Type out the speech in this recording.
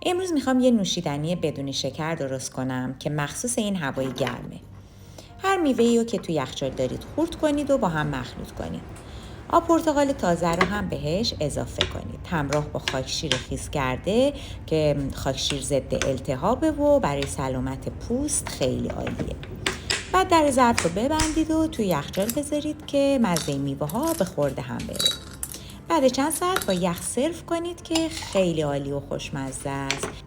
امروز میخوام یه نوشیدنی بدون شکر درست کنم که مخصوص این هوای گرمه. هر میوه‌ای رو که تو یخچال دارید خورد کنید و با هم مخلوط کنید. آب پرتقال تازه رو هم بهش اضافه کنید. همراه با خاکشیر خیس کرده که خاکشیر ضد التهابه و برای سلامت پوست خیلی عالیه. بعد در ظرف رو ببندید و توی یخچال بذارید که مزه میوه ها به خورد هم بره. بعد چند ساعت با یخ سرو کنید که خیلی عالی و خوشمزه است.